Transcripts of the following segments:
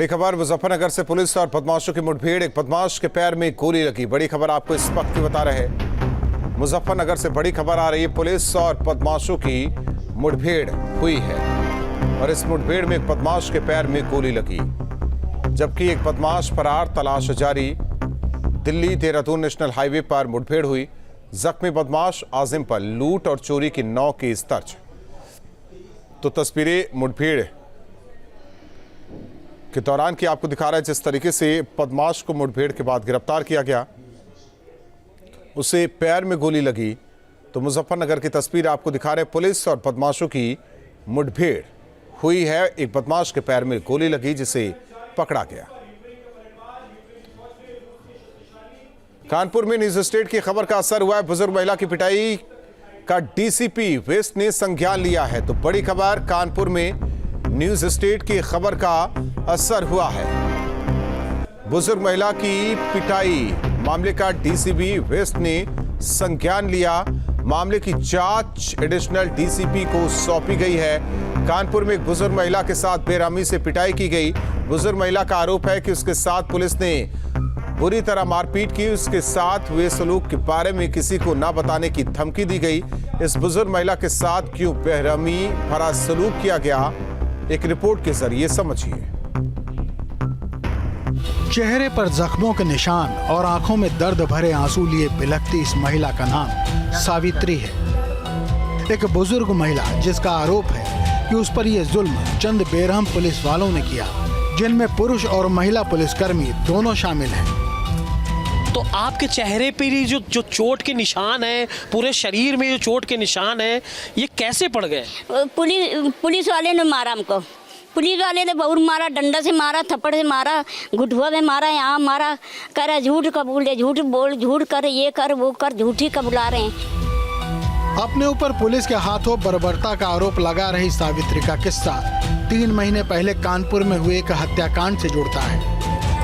बड़ी खबर मुजफ्फरनगर से पुलिस और बदमाशों की मुठभेड़। एक बदमाश के पैर में गोली लगी। बड़ी खबर आपको इस वक्त की बता रहे हैं। मुजफ्फरनगर से बड़ी खबर आ रही है। पुलिस और बदमाशों की मुठभेड़ हुई है और इस मुठभेड़ में एक बदमाश के पैर में गोली लगी, जबकि एक बदमाश फरार, तलाश जारी। दिल्ली देहरादून नेशनल हाईवे पर मुठभेड़ हुई। जख्मी बदमाश आजिम पर लूट और चोरी की 9 केस दर्ज। तो तस्वीरें मुठभेड़ के दौरान की आपको दिखा रहा है। जिस तरीके से बदमाश को मुठभेड़ के बाद गिरफ्तार किया गया, उसे पैर में गोली लगी। तो मुजफ्फरनगर की तस्वीर आपको दिखा रहे हैं। पुलिस और बदमाशों की मुठभेड़ हुई है। एक बदमाश के पैर में गोली लगी, जिसे पकड़ा गया। कानपुर में न्यूज स्टेट की खबर का असर हुआ है। बुजुर्ग महिला की पिटाई का डीसीपी वेस्ट ने संज्ञान लिया है। तो बड़ी खबर, कानपुर में न्यूज स्टेट की खबर का असर हुआ है। बुजुर्ग महिला की पिटाई मामले का डीसीपी वेस्ट ने संज्ञान लिया। मामले की जांच एडिशनल डीसीपी को सौंपी गई है। कानपुर में एक बुजुर्ग महिला के साथ बेरहमी से पिटाई की गई। बुजुर्ग महिला का आरोप है कि उसके साथ पुलिस ने बुरी तरह मारपीट की। उसके साथ हुए सलूक के बारे में किसी को ना बताने की धमकी दी गई। इस बुजुर्ग महिला के साथ क्यों बेरहमी भरा सलूक किया गया, एक रिपोर्ट के जरिए समझिए। चेहरे पर जख्मों के निशान और आंखों में दर्द भरे आंसू लिए बिलखती इस महिला का नाम सावित्री है। एक बुजुर्ग महिला जिसका आरोप है कि उस पर यह जुल्म चंद बेरहम पुलिस वालों ने किया, जिनमें पुरुष और महिला पुलिसकर्मी दोनों शामिल हैं। तो आपके चेहरे पे ये जो चोट के निशान है, पूरे शरीर में जो चोट के निशान है, ये कैसे पड़ गए? पुलिस वाले ने मारा हमको। पुलिस वाले ने बहुत मारा, डंडा से मारा, थप्पड़ से मारा, घुटुआ में मारा, यहाँ मारा। कह रहा झूठ कबूल है, झूठ बोल, झूठ कर, ये कर, वो कर, झूठी कबूला रहे हैं। अपने ऊपर पुलिस के हाथों बर्बरता का आरोप लगा रही सावित्री का किस्सा 3 महीने पहले कानपुर में हुए एक हत्याकांड से जुड़ता है।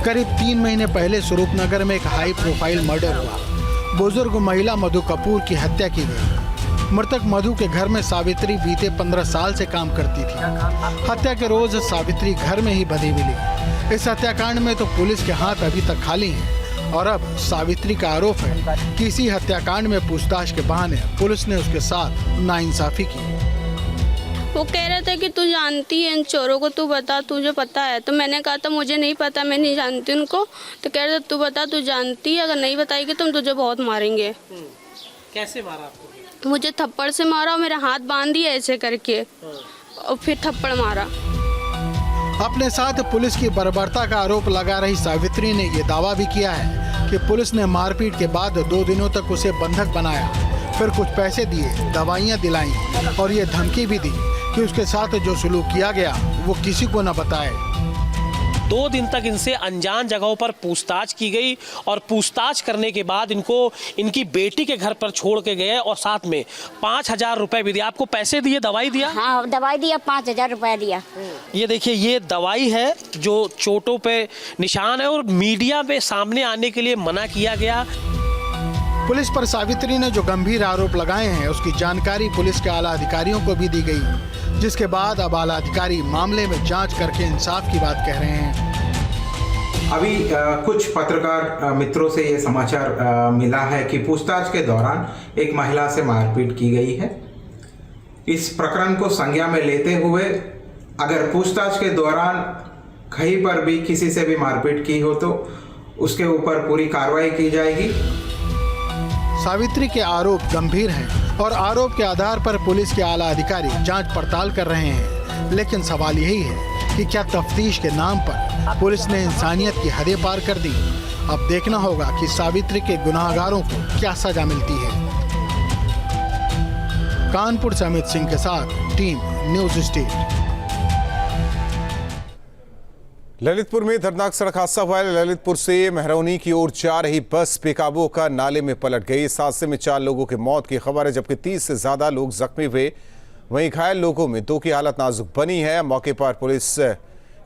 करीब 3 महीने पहले स्वरूपनगर में एक हाई प्रोफाइल मर्डर हुआ। बुजुर्ग महिला मधु कपूर की हत्या की गई। मृतक मधु के घर में सावित्री बीते 15 साल से काम करती थी। हत्या के रोज सावित्री घर में ही बंधी मिली। इस हत्याकांड में तो पुलिस के हाथ अभी तक खाली हैं और अब सावित्री का आरोप है कि इसी हत्याकांड में पूछताछ के बहाने पुलिस ने उसके साथ नाइंसाफी की। वो कह रहे थे कि तू जानती है इन चोरों को, तू बता, तुझे पता है। तो मैंने कहा था मुझे नहीं पता, मैं नहीं जानती उनको। तो कह रहे थे तू बता, तू जानती है, अगर नहीं बताएगी तो हम तुझे बहुत मारेंगे। कैसे मारा आपको? मुझे थप्पड़ से मारा और मेरा हाथ बांध दिया ऐसे करके और फिर थप्पड़ मारा। अपने साथ पुलिस की बर्बरता का आरोप लगा रही सावित्री ने ये दावा भी किया है कि पुलिस ने मारपीट के बाद 2 दिनों तक उसे बंधक बनाया, फिर कुछ पैसे दिए, दवाइयाँ दिलाईं और ये धमकी भी दी कि उसके साथ जो सलूक किया गया वो किसी को न बताए। 2 दिन तक इनसे अनजान जगहों पर पूछताछ की गई और पूछताछ करने के बाद इनको इनकी बेटी के घर पर छोड़ के गए और साथ में 5,000 रुपए भी दिया। आपको पैसे दिए, दवाई दिया? हाँ, दवाई दिया, 5,000 रुपया दिया। ये देखिए, ये दवाई है जो चोटों पे निशान है और मीडिया पे सामने आने के लिए मना किया गया। पुलिस पर सावित्री ने जो गंभीर आरोप लगाए हैं उसकी जानकारी पुलिस के आला अधिकारियों को भी दी गई, जिसके बाद अब आला अधिकारी मामले में जांच करके इंसाफ की बात कह रहे हैं। अभी कुछ पत्रकार मित्रों से ये समाचार मिला है कि पूछताछ के दौरान एक महिला से मारपीट की गई है। इस प्रकरण को संज्ञान में लेते हुए अगर पूछताछ के दौरान कहीं पर भी किसी से भी मारपीट की हो तो उसके ऊपर पूरी कार्रवाई की जाएगी। सावित्री के आरोप गंभीर हैं और आरोप के आधार पर पुलिस के आला अधिकारी जांच पड़ताल कर रहे हैं, लेकिन सवाल यही है कि क्या तफ्तीश के नाम पर पुलिस ने इंसानियत की हदें पार कर दी। अब देखना होगा कि सावित्री के गुनाहगारों को क्या सजा मिलती है। कानपुर से अमित सिंह के साथ टीम न्यूज स्टेट। ललितपुर में दर्दनाक सड़क हादसा हुआ है। ललितपुर से मेहरौनी की ओर जा रही बस बेकाबू होकर नाले में पलट गई। इस हादसे में 4 लोगों की मौत की खबर है, जबकि 30 से ज्यादा लोग जख्मी हुए। वहीं घायल लोगों में 2 की हालत नाजुक बनी है। मौके पर पुलिस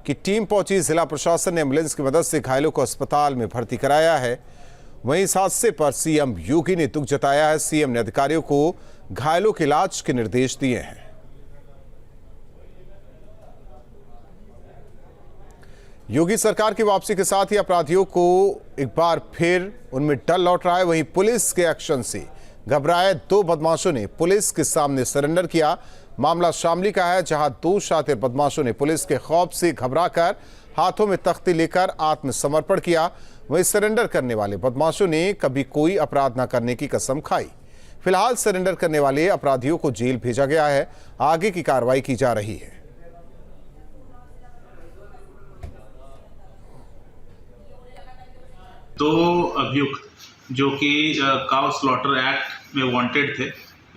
की टीम पहुंची। जिला प्रशासन ने एम्बुलेंस की मदद से घायलों को अस्पताल में भर्ती कराया है। वहीं इस हादसे पर सीएम योगी ने दुख जताया है। सीएम ने अधिकारियों को घायलों के इलाज के निर्देश दिए हैं। योगी सरकार की वापसी के साथ ही अपराधियों को एक बार फिर उनमें डर लौट रहा है। वहीं पुलिस के एक्शन से घबराए 2 बदमाशों ने पुलिस के सामने सरेंडर किया। मामला शामली का है, जहां 2 शातिर बदमाशों ने पुलिस के खौफ से घबराकर हाथों में तख्ती लेकर आत्मसमर्पण किया। वहीं सरेंडर करने वाले बदमाशों ने कभी कोई अपराध न करने की कसम खाई। फिलहाल सरेंडर करने वाले अपराधियों को जेल भेजा गया है। आगे की कार्रवाई की जा रही है। दो अभियुक्त जो कि काउ स्लॉटर एक्ट में वांटेड थे,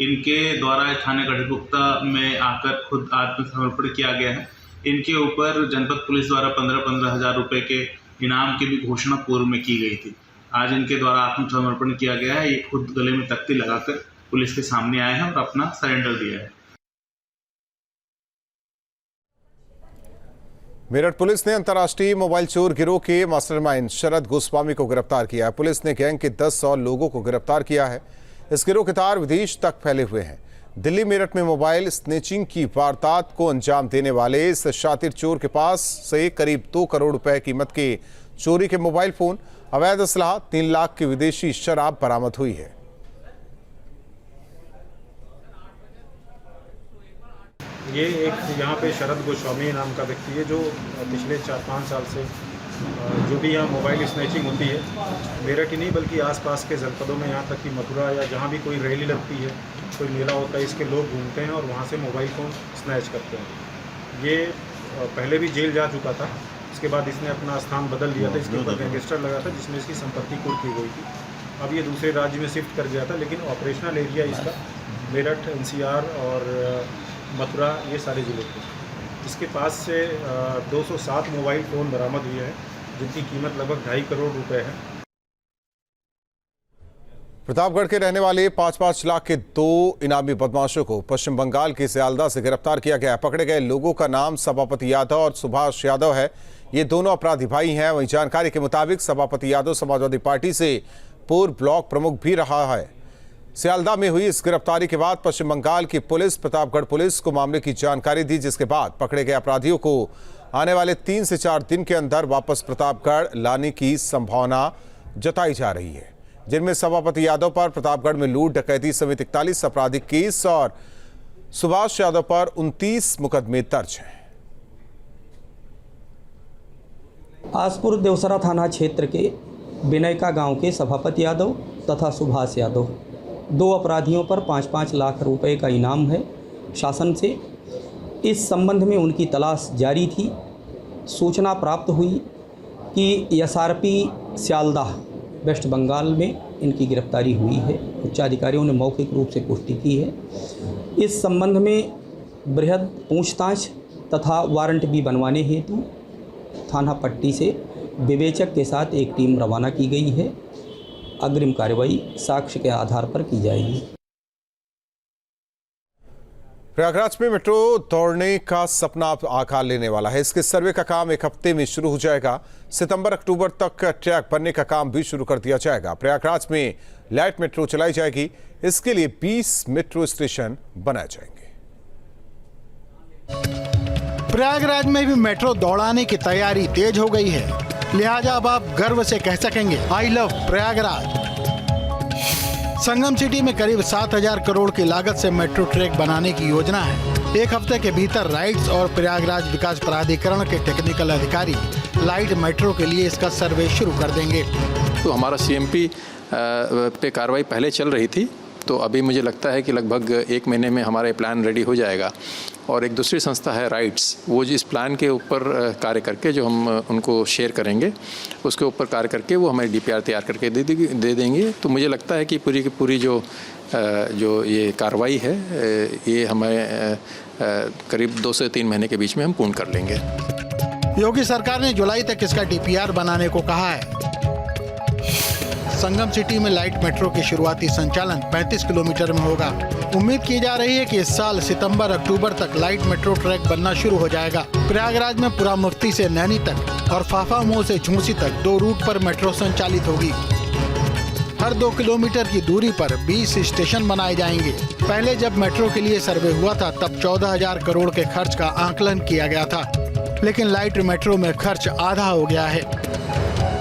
इनके द्वारा थाने गढ़ीगुप्ता में आकर खुद आत्मसमर्पण किया गया है। इनके ऊपर जनपद पुलिस द्वारा 15-15 हज़ार रुपये के इनाम की भी घोषणा पूर्व में की गई थी। आज इनके द्वारा आत्मसमर्पण किया गया है। ये खुद गले में तख्ती लगाकर पुलिस के सामने आए हैं और अपना सरेंडर दिया है। मेरठ पुलिस ने अंतर्राष्ट्रीय मोबाइल चोर गिरोह के मास्टरमाइंड शरद गोस्वामी को गिरफ्तार किया है। पुलिस ने गैंग के 10 और लोगों को गिरफ्तार किया है। इस गिरोह के तार विदेश तक फैले हुए हैं। दिल्ली मेरठ में मोबाइल स्नेचिंग की वारदात को अंजाम देने वाले इस शातिर चोर के पास से करीब 2 करोड़ रुपए कीमत के चोरी के मोबाइल फोन, अवैध असलहा, 3 लाख की विदेशी शराब बरामद हुई है। ये एक यहाँ पे शरद गोस्वामी नाम का व्यक्ति है जो पिछले 4-5 साल से जो भी यहाँ मोबाइल स्नैचिंग होती है, मेरठ ही नहीं बल्कि आसपास के जनपदों में, यहाँ तक कि मथुरा या जहाँ भी कोई रैली लगती है, कोई मेला होता है, इसके लोग घूमते हैं और वहाँ से मोबाइल फ़ोन स्नैच करते हैं। ये पहले भी जेल जा चुका था। इसके बाद इसने अपना स्थान बदल दिया था। इसके ऊपर गैंगस्टर लगा था जिसमें इसकी संपत्ति कुर्क की गई थी। अब ये दूसरे राज्य में शिफ्ट कर गया था, लेकिन ऑपरेशनल एरिया इसका मेरठ, NCR और मथुरा, ये सारे ज़िले थे। इसके पास से 207 मोबाइल फ़ोन बरामद हुए हैं जिनकी कीमत लगभग 2.5 करोड़ रुपए है। प्रतापगढ़ के रहने वाले 5-5 लाख के 2 इनामी बदमाशों को पश्चिम बंगाल के सियालदा से गिरफ्तार किया गया। पकड़े गए लोगों का नाम सभापति यादव और सुभाष यादव है। ये दोनों अपराधी भाई हैं। वहीं जानकारी के मुताबिक सभापति यादव समाजवादी पार्टी से पूर्व ब्लॉक प्रमुख भी रहा है। सियालदा में हुई इस गिरफ्तारी के बाद पश्चिम बंगाल की पुलिस प्रतापगढ़ पुलिस को मामले की जानकारी दी, जिसके बाद पकड़े गए अपराधियों को आने वाले 3 से 4 दिन के अंदर वापस प्रतापगढ़ लाने की संभावना जताई जा रही है, जिनमें सभापति यादव पर प्रतापगढ़ में लूट डकैती समेत 41 आपराधिक केस और सुभाष यादव पर 29 मुकदमे दर्ज हैं। आसपुर देवसरा थाना क्षेत्र के विनयका गांव के सभापति यादव तथा सुभाष यादव, 2 अपराधियों पर 5-5 लाख रुपए का इनाम है शासन से। इस संबंध में उनकी तलाश जारी थी। सूचना प्राप्त हुई कि SRP सियालदा वेस्ट बंगाल में इनकी गिरफ्तारी हुई है। उच्चाधिकारियों ने मौखिक रूप से पुष्टि की है। इस संबंध में बृहद पूछताछ तथा वारंट भी बनवाने हेतु थाना पट्टी से विवेचक के साथ एक टीम रवाना की गई है। अग्रिम कार्रवाई साक्ष्य के आधार पर की जाएगी। प्रयागराज में मेट्रो दौड़ने का सपना आकार लेने वाला है। इसके सर्वे का काम 1 हफ्ते में शुरू हो जाएगा। सितंबर-अक्टूबर तक ट्रैक बनने का काम भी शुरू कर दिया जाएगा। प्रयागराज में लाइट मेट्रो चलाई जाएगी। इसके लिए 20 मेट्रो स्टेशन बनाए जाएंगे। प्रयागराज में भी मेट्रो दौड़ाने की तैयारी तेज हो गई है, लिहाजा अब आप गर्व से कह सकेंगे, I love Prayagraj. Sangam city में करीब 7,000 करोड़ की लागत से मेट्रो ट्रैक बनाने की योजना है। 1 हफ्ते के भीतर राइट्स और प्रयागराज विकास प्राधिकरण के टेक्निकल अधिकारी लाइट मेट्रो के लिए इसका सर्वे शुरू कर देंगे। तो हमारा CMP पे कार्रवाई पहले चल रही थी, तो अभी मुझे लगता है कि लगभग 1 महीने में हमारा प्लान रेडी हो जाएगा। और एक दूसरी संस्था है राइट्स, वो जिस प्लान के ऊपर कार्य करके जो हम उनको शेयर करेंगे, उसके ऊपर कार्य करके वो हमें DPR तैयार करके दे देंगे। तो मुझे लगता है कि पूरी की पूरी जो ये कार्रवाई है, ये हमें करीब 2 से 3 महीने के बीच में हम पूर्ण कर लेंगे। योगी सरकार ने जुलाई तक इसका DPR बनाने को कहा है। संगम सिटी में लाइट मेट्रो की शुरुआती संचालन 35 किलोमीटर में होगा। उम्मीद की जा रही है कि इस साल सितंबर-अक्टूबर तक लाइट मेट्रो ट्रैक बनना शुरू हो जाएगा। प्रयागराज में पुरा मुफ्ती से नैनी तक और फाफा मोड़ से झूंसी तक 2 रूट पर मेट्रो संचालित होगी। हर 2 किलोमीटर की दूरी पर 20 स्टेशन बनाए जाएंगे। पहले जब मेट्रो के लिए सर्वे हुआ था तब 14,000 करोड़ के खर्च का आकलन किया गया था, लेकिन लाइट मेट्रो में खर्च आधा हो गया है।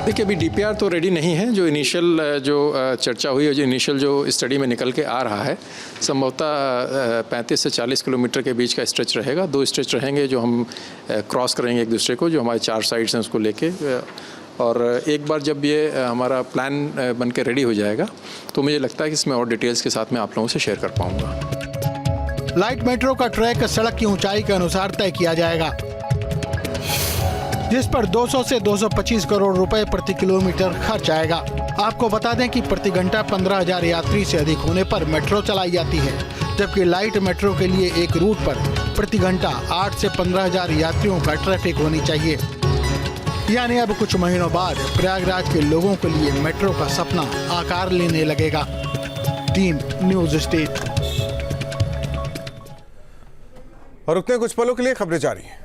देखिए, अभी डीपीआर तो रेडी नहीं है। जो इनिशियल जो चर्चा हुई है, जो इनिशियल जो स्टडी में निकल के आ रहा है, संभवतः 35 से 40 किलोमीटर के बीच का स्ट्रेच रहेगा। 2 स्ट्रेच रहेंगे जो हम क्रॉस करेंगे एक दूसरे को, जो हमारे 4 साइड्स हैं उसको लेके। और एक बार जब ये हमारा प्लान बन के रेडी हो जाएगा तो मुझे लगता है कि इसमें और डिटेल्स के साथ मैं आप लोगों से शेयर कर पाऊँगा। लाइट मेट्रो का ट्रैक सड़क की ऊंचाई के अनुसार तय किया जाएगा, जिस पर 200 से 225 करोड़ रुपए प्रति किलोमीटर खर्च आएगा। आपको बता दें कि प्रति घंटा 15,000 यात्री से अधिक होने पर मेट्रो चलाई जाती है, जबकि लाइट मेट्रो के लिए एक रूट पर प्रति घंटा 8 से 15,000 यात्रियों का ट्रैफिक होनी चाहिए। यानी अब कुछ महीनों बाद प्रयागराज के लोगों के लिए मेट्रो का सपना आकार लेने लगेगा। Team news state. और उतने कुछ पलों के लिए खबरें जारी हैं।